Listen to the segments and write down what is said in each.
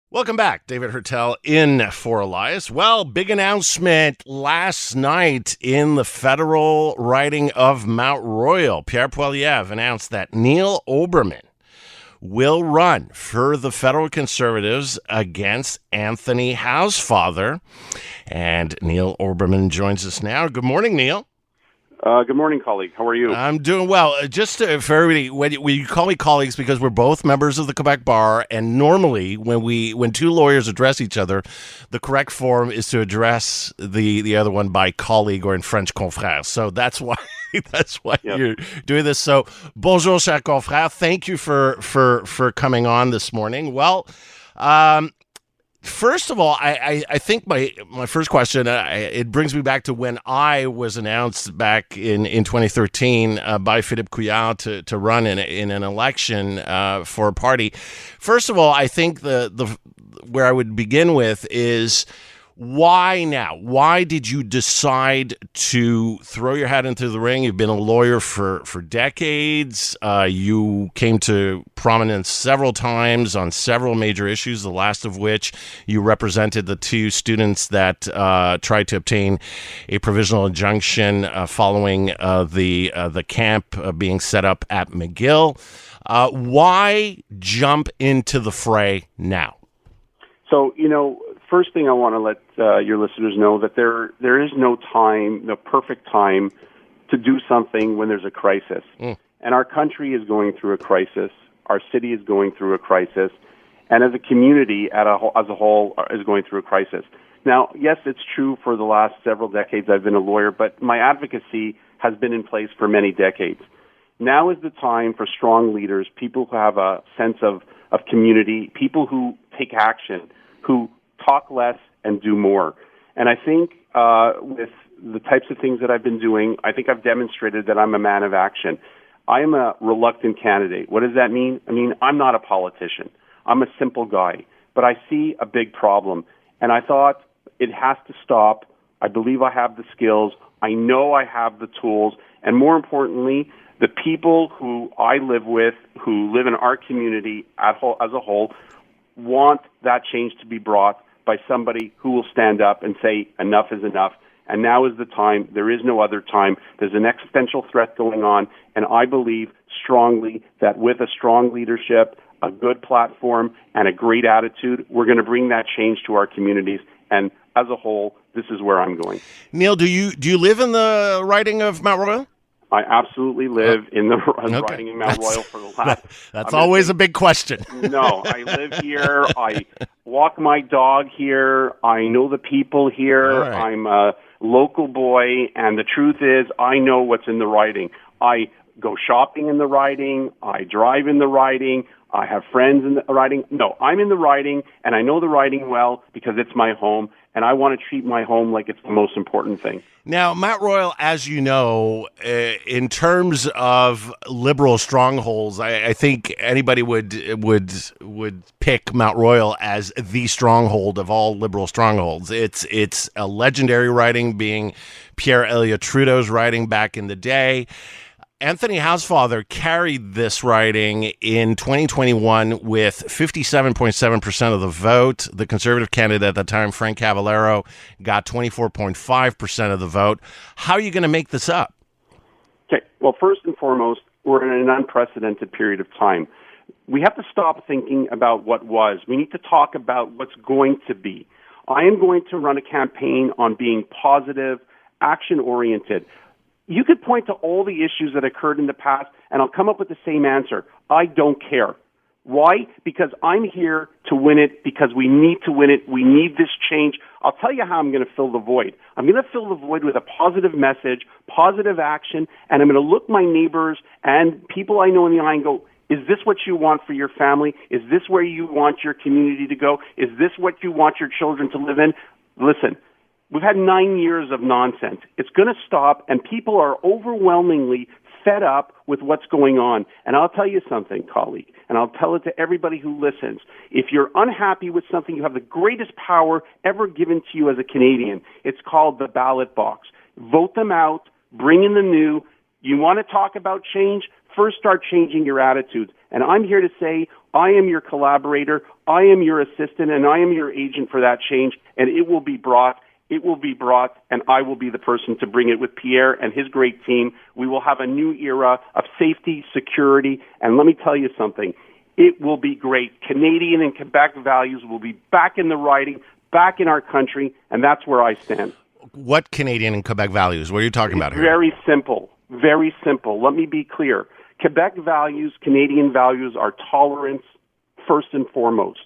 Welcome back. David Hertel in for Elias. Well, big announcement last night in the federal riding of Mont Royal. Pierre Poilievre announced that Neil Oberman will run for the federal Conservatives against Anthony Housefather. And Neil Oberman joins us now. Good morning, Neil. Good morning, colleague. How are you? I'm doing well. Just for everybody, when you call me colleagues because we're both members of the Quebec Bar, and normally when two lawyers address each other, the correct form is to address the other one by colleague, or in French, confrère. So that's why you're doing this. So bonjour, cher confrère. Thank you for coming on this morning. Well, first of all, I think my first question, it brings me back to when I was announced back in 2013 by Philippe Couillard to run in an election for a party. First of all, I think the where I would begin with is, why now? Why did you decide to throw your hat into the ring? You've been a lawyer for decades. You came to prominence several times on several major issues, the last of which you represented the two students that tried to obtain a provisional injunction following the camp being set up at McGill. Why jump into the fray now? So, first thing I want to let your listeners know that there is no perfect time to do something when there's a crisis. And our country is going through a crisis. Our city is going through a crisis. And as a community as a whole is going through a crisis. Now, yes, it's true for the last several decades I've been a lawyer, but my advocacy has been in place for many decades. Now is the time for strong leaders, people who have a sense of community, people who take action, who talk less and do more. And I think with the types of things that I've been doing, I think I've demonstrated that I'm a man of action. I am a reluctant candidate. What does that mean? I mean, I'm not a politician. I'm a simple guy. But I see a big problem. And I thought it has to stop. I believe I have the skills. I know I have the tools. And more importantly, the people who I live with, who live in our community as a whole, want that change to be brought by somebody who will stand up and say enough is enough. And now is the time. There is no other time. There's an existential threat going on, and I believe strongly that with a strong leadership, a good platform, and a great attitude, we're going to bring that change to our communities. And as a whole, this is where I'm going. Neil, do you live in the riding of Mont Royal? I absolutely live in the riding in Mont Royal for the last... That's always a big question. No, I live here. I walk my dog here. I know the people here. Right. I'm a local boy, and the truth is I know what's in the riding. I go shopping in the riding. I drive in the riding. I have friends in the riding. No, I'm in the riding, and I know the riding well because it's my home, and I want to treat my home like it's the most important thing. Now, Mont Royal, as you know, in terms of liberal strongholds, I think anybody would pick Mont Royal as the stronghold of all liberal strongholds. It's a legendary riding, being Pierre Elliott Trudeau's riding back in the day. Anthony Housefather carried this riding in 2021 with 57.7% of the vote. The Conservative candidate at the time, Frank Cavallaro, got 24.5% of the vote. How are you going to make this up? Okay, well, first and foremost, we're in an unprecedented period of time. We have to stop thinking about what was. We need to talk about what's going to be. I am going to run a campaign on being positive, action-oriented. You could point to all the issues that occurred in the past, and I'll come up with the same answer. I don't care. Why? Because I'm here to win it, because we need to win it. We need this change. I'll tell you how I'm going to fill the void. I'm going to fill the void with a positive message, positive action, and I'm going to look my neighbors and people I know in the eye and go, is this what you want for your family? Is this where you want your community to go? Is this what you want your children to live in? Listen. We've had 9 years of nonsense. It's going to stop, and people are overwhelmingly fed up with what's going on. And I'll tell you something, colleague, and I'll tell it to everybody who listens. If you're unhappy with something, you have the greatest power ever given to you as a Canadian. It's called the ballot box. Vote them out. Bring in the new. You want to talk about change? First, start changing your attitudes. And I'm here to say I am your collaborator, I am your assistant, and I am your agent for that change, and it will be brought. It will be brought, and I will be the person to bring it with Pierre and his great team. We will have a new era of safety, security, and let me tell you something. It will be great. Canadian and Quebec values will be back in the riding, back in our country, and that's where I stand. What Canadian and Quebec values? What are you talking about here? Very simple. Very simple. Let me be clear. Quebec values, Canadian values are tolerance first and foremost.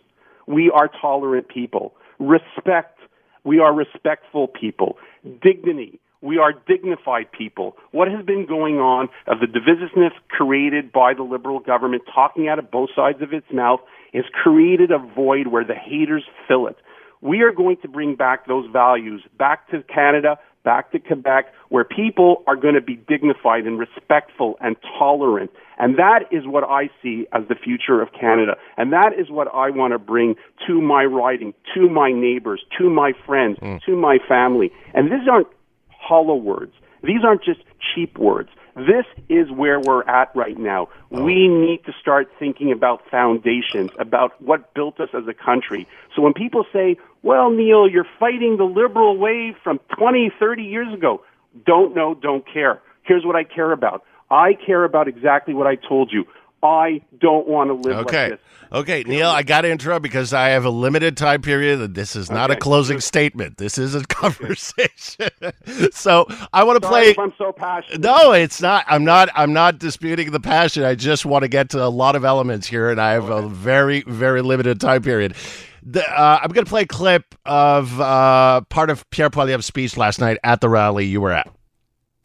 We are tolerant people. Respect. We are respectful people. Dignity. We are dignified people. What has been going on of the divisiveness created by the Liberal government, talking out of both sides of its mouth, has created a void where the haters fill it. We are going to bring back those values back to Canada, back to Quebec, where people are going to be dignified and respectful and tolerant. And that is what I see as the future of Canada. And that is what I want to bring to my riding, to my neighbors, to my friends, to my family. And these aren't hollow words. These aren't just cheap words. This is where we're at right now. We need to start thinking about foundations, about what built us as a country. So when people say, well, Neil, you're fighting the liberal wave from 20, 30 years ago, don't know, don't care. Here's what I care about. I care about exactly what I told you. I don't want to live like this. Okay, Neil, I got to interrupt because I have a limited time period. This is not a closing statement. This is a conversation. So I want to play. If I'm so passionate. No, it's not. I'm not disputing the passion. I just want to get to a lot of elements here, and I have a very, very limited time period. I'm going to play a clip of part of Pierre Poilievre's speech last night at the rally you were at.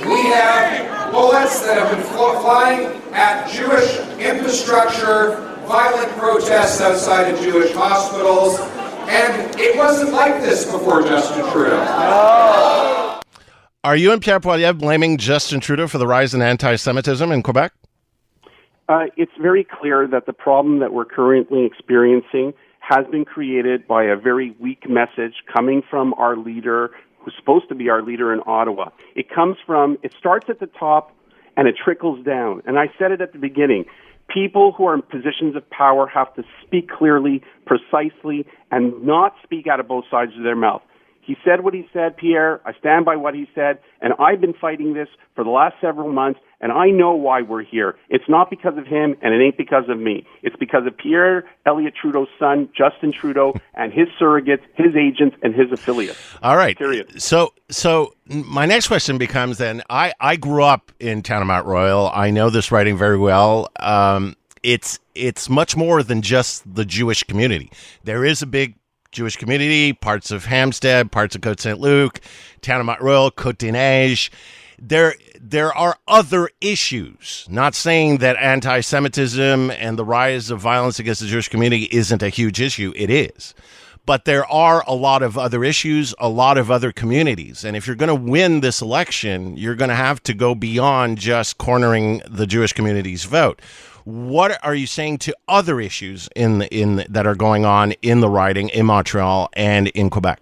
We have bullets that have been flying at Jewish infrastructure, violent protests outside of Jewish hospitals, and it wasn't like this before Justin Trudeau. No. Are you and Pierre Poilievre blaming Justin Trudeau for the rise in anti-Semitism in Quebec? It's very clear that the problem that we're currently experiencing has been created by a very weak message coming from our leader, who's supposed to be our leader in Ottawa. It starts at the top and it trickles down. And I said it at the beginning. People who are in positions of power have to speak clearly, precisely, and not speak out of both sides of their mouth. He said what he said, Pierre. I stand by what he said, and I've been fighting this for the last several months, and I know why we're here. It's not because of him, and it ain't because of me. It's because of Pierre Elliott Trudeau's son, Justin Trudeau, and his surrogates, his agents, and his affiliates. All right. Period. So my next question becomes then, I grew up in town of Mont Royal. I know this writing very well. It's much more than just the Jewish community. There is a big Jewish community, parts of Hampstead, parts of Côte Saint-Luc, town of Mont Royal, Côte des Neiges. There are other issues. Not saying that anti-Semitism and the rise of violence against the Jewish community isn't a huge issue. It is. But there are a lot of other issues, a lot of other communities. And if you're going to win this election, you're going to have to go beyond just cornering the Jewish community's vote. What are you saying to other issues in that are going on in the riding in Montreal and in Quebec?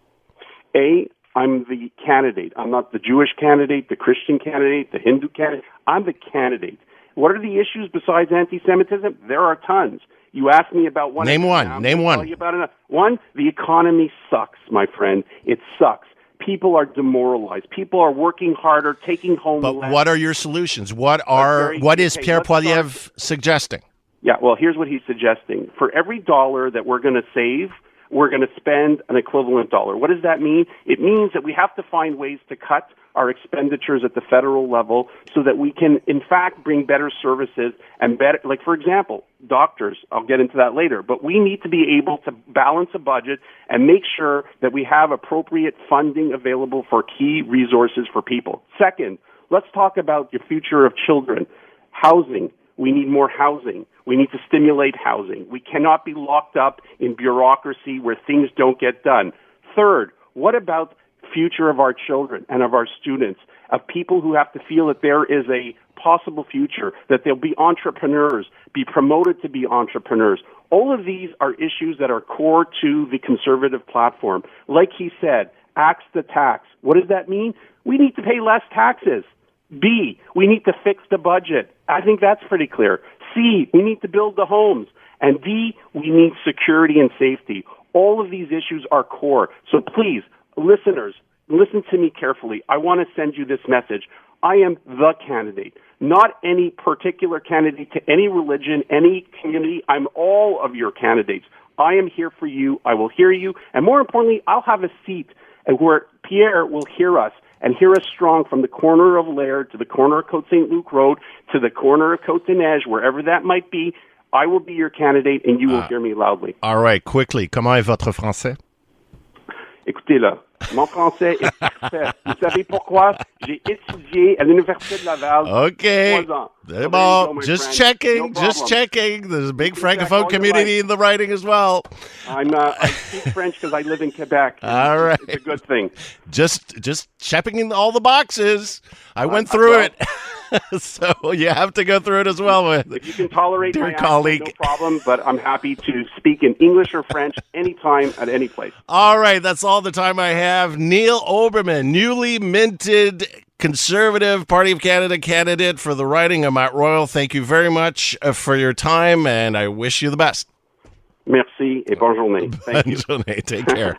I'm the candidate. I'm not the Jewish candidate, the Christian candidate, the Hindu candidate. I'm the candidate. What are the issues besides anti-Semitism? There are tons. You asked me about one. Name one. Name one. Tell you about another. One, the economy sucks, my friend. It sucks. People are demoralized. People are working harder, taking home But less. what are your solutions? What is Pierre Poilievre suggesting? Yeah, well, here's what he's suggesting. For every dollar that we're going to save, we're going to spend an equivalent dollar. What does that mean? It means that we have to find ways to cut our expenditures at the federal level so that we can, in fact, bring better services and better, like, for example, doctors. I'll get into that later. But we need to be able to balance a budget and make sure that we have appropriate funding available for key resources for people. Second, let's talk about the future of children. Housing. We need more housing. We need to stimulate housing. We cannot be locked up in bureaucracy where things don't get done. Third, what about future of our children and of our students, of people who have to feel that there is a possible future, that they'll be entrepreneurs, be promoted to be entrepreneurs. All of these are issues that are core to the Conservative platform. Like he said, axe the tax. What does that mean? We need to pay less taxes. B, we need to fix the budget. I think that's pretty clear. C, we need to build the homes. And D, we need security and safety. All of these issues are core. So please, listeners, listen to me carefully. I want to send you this message. I am the candidate, not any particular candidate to any religion, any community. I'm all of your candidates. I am here for you. I will hear you. And more importantly, I'll have a seat where Pierre will hear us and hear us strong from the corner of Laird to the corner of Côte-Saint-Luc Road to the corner of Côte-des-Neiges, wherever that might be. I will be your candidate and you will hear me loudly. All right, quickly. Comment est votre français? Écoutez là, mon français est parfait. Vous savez pourquoi? J'ai étudié à l'Université de Laval. Okay. 3 ans. C'est bon. Just checking. Just checking. There's a big francophone community in the writing as well. I speak French because I live in Quebec. All right. It's a good thing. Just checking in all the boxes. I went through it. So you have to go through it as well. If you can tolerate dear my colleague. accent, no problem, but I'm happy to speak in English or French anytime at any place. All right, that's all the time I have. Neil Oberman, newly minted Conservative Party of Canada candidate for the riding of Mont Royal. Thank you very much for your time, and I wish you the best. Merci et bonne journée. Thank you. Bonne journée. Take care.